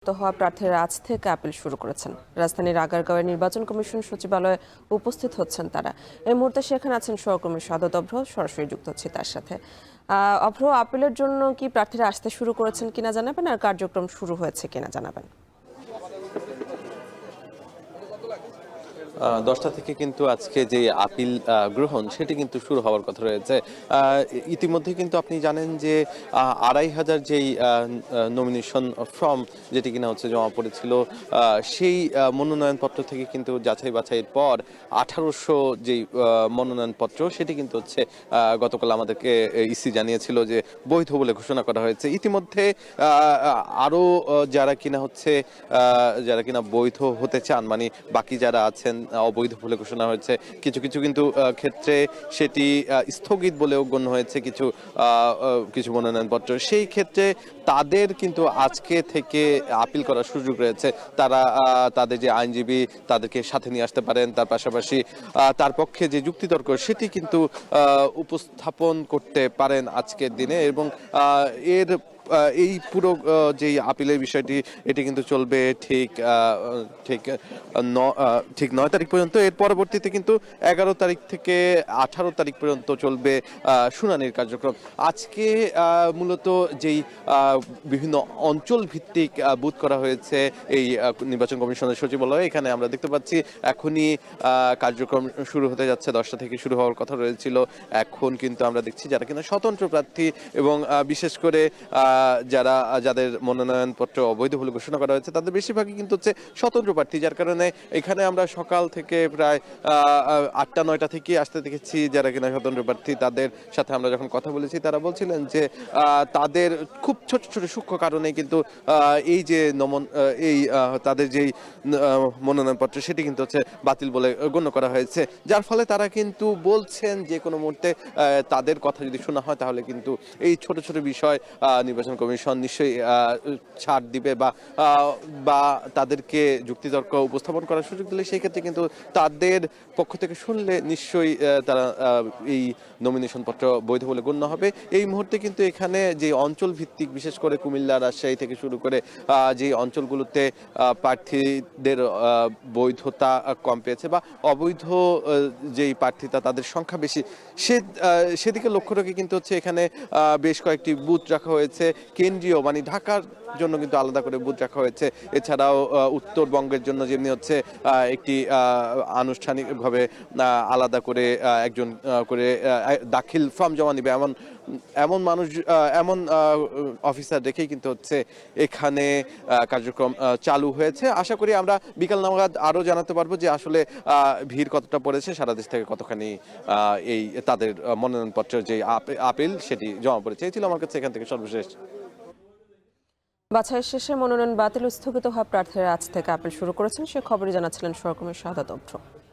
হওয়া প্রার্থীরা আজ থেকে আপিল শুরু করেছেন। রাজধানীর আগারগাঁওয়ের নির্বাচন কমিশন সচিবালয়ে উপস্থিত হচ্ছেন তারা। এই মুহূর্তে সেখানে আছেন সহকর্মী সাদত অভ্র, সরাসরি যুক্ত হচ্ছে তার সাথে। অভ্র, আপিলের জন্য কি প্রার্থীরা আসতে শুরু করেছেন কিনা জানাবেন, আর কার্যক্রম শুরু হয়েছে কিনা জানাবেন। 10টা থেকে কিন্তু আজকে যে আপিল গ্রহণ সেটি কিন্তু শুরু হওয়ার কথা রয়েছে। ইতিমধ্যে কিন্তু আপনি জানেন যে 2,500 যেই নমিনেশন ফর্ম যেটি কিনা হচ্ছে জমা পড়েছিল, সেই মনোনয়নপত্র থেকে কিন্তু যাচাই বাছাইয়ের পর 1800 যেই মনোনয়নপত্র সেটি কিন্তু হচ্ছে গতকাল আমাদেরকে ইসি জানিয়েছিল যে বৈধ বলে ঘোষণা করা হয়েছে। ইতিমধ্যে আরো যারা কিনা বৈধ হতে চান, মানে বাকি যারা আছেন অবৈধ বলে ঘোষণা হয়েছে, কিছু কিছু কিন্তু ক্ষেত্রে সেটি স্থগিত বলেও গণ্য হয়েছে কিছু মনোনয়নপত্র। সেই ক্ষেত্রে তাদের কিন্তু আজকে থেকে আপিল করার সুযোগ রয়েছে। তারা তাদের যে আইনজীবী তাদেরকে সাথে নিয়ে আসতে পারেন, তার পাশাপাশি তার পক্ষে যে যুক্তিতর্ক সেটি কিন্তু উপস্থাপন করতে পারেন আজকের দিনে। এবং এর এই পুরো যেই আপিলের বিষয়টি এটি কিন্তু চলবে ঠিক 9 তারিখ পর্যন্ত। এর পরবর্তীতে কিন্তু 11 তারিখ থেকে 18 তারিখ পর্যন্ত চলবে শুনানির কার্যক্রম। আজকে মূলত যেই বিভিন্ন অঞ্চল ভিত্তিক বুথ করা হয়েছে এই নির্বাচন কমিশনের সচিবালয়ে, এখানে আমরা দেখতে পাচ্ছি এখনই কার্যক্রম শুরু হতে যাচ্ছে। 10টা থেকে শুরু হওয়ার কথা রয়েছিল, এখন কিন্তু আমরা দেখছি যারা কিনা স্বতন্ত্র প্রার্থী এবং বিশেষ করে যাদের মনোনয়নপত্র অবৈধ বলে ঘোষণা করা হয়েছে তাদের বেশিরভাগই কিন্তু হচ্ছে স্বতন্ত্র প্রার্থী, যার কারণে এখানে আমরা সকাল থেকে প্রায় 8টা-9টা থেকে আসতে দেখেছি যারা কিনা স্বতন্ত্র প্রার্থী। তাদের সাথে আমরা যখন কথা বলেছি তারা বলছিলেন যে তাদের খুব ছোট ছোট সূক্ষ্ম কারণে কিন্তু এই যে তাদের যেই মনোনয়নপত্র সেটি কিন্তু হচ্ছে বাতিল বলে গণ্য করা হয়েছে, যার ফলে তারা কিন্তু বলছেন যে কোনো মুহূর্তে তাদের কথা যদি শোনা হয় তাহলে কিন্তু এই ছোট ছোট বিষয় নির্বাচন কমিশন নিশ্চয়ই ছাড় দিবে বা তাদেরকে যুক্তিতর্ক উপস্থাপন করার সুযোগ দিলে সেই ক্ষেত্রে কিন্তু তাদের পক্ষ থেকে শুনলে নিশ্চয়ই তারা এই নমিনেশন পত্র বৈধ বলে গণ্য হবে। এই মুহূর্তে কিন্তু এখানে যে অঞ্চল ভিত্তিক, বিশেষ করে কুমিল্লা, রাজশাহী থেকে শুরু করে যে অঞ্চলগুলোতে প্রার্থীদের বৈধতা কম পেয়েছে বা অবৈধ যেই প্রার্থীতা তাদের সংখ্যা বেশি, সেদিকে লক্ষ্য রেখে কিন্তু হচ্ছে এখানে বেশ কয়েকটি বুথ রাখা হয়েছে। কেন্দ্রীয় মানে ঢাকার জন্য কিন্তু আলাদা করে বুথ রাখা হয়েছে। এছাড়াও উত্তরবঙ্গের জন্য যেমনি হচ্ছে একটি আনুষ্ঠানিকভাবে আলাদা করে একজন করে দাখিল ফর্ম জমা নিবে এমন অফিসার রেখেই কিন্তু হচ্ছে এখানে কার্যক্রম চালু হয়েছে। আশা করি আমরা বিকাল নাগাদ আরো জানাতে পারবো যে আসলে ভিড় কতটা পড়েছে, সারা দেশ থেকে কতখানি এই তাদের মনোনয়নপত্রের যে আপিল সেটি জমা পড়েছে। এই ছিল আমার কাছে এখান থেকে সর্বশেষ। বাছাই শেষে মনোনয়ন বাতিল স্থগিত হওয়া প্রার্থীরা আজ থেকে আপিল শুরু করেছেন, সে খবরই জানাচ্ছিলেন সহকর্মী সাদত অভ্র।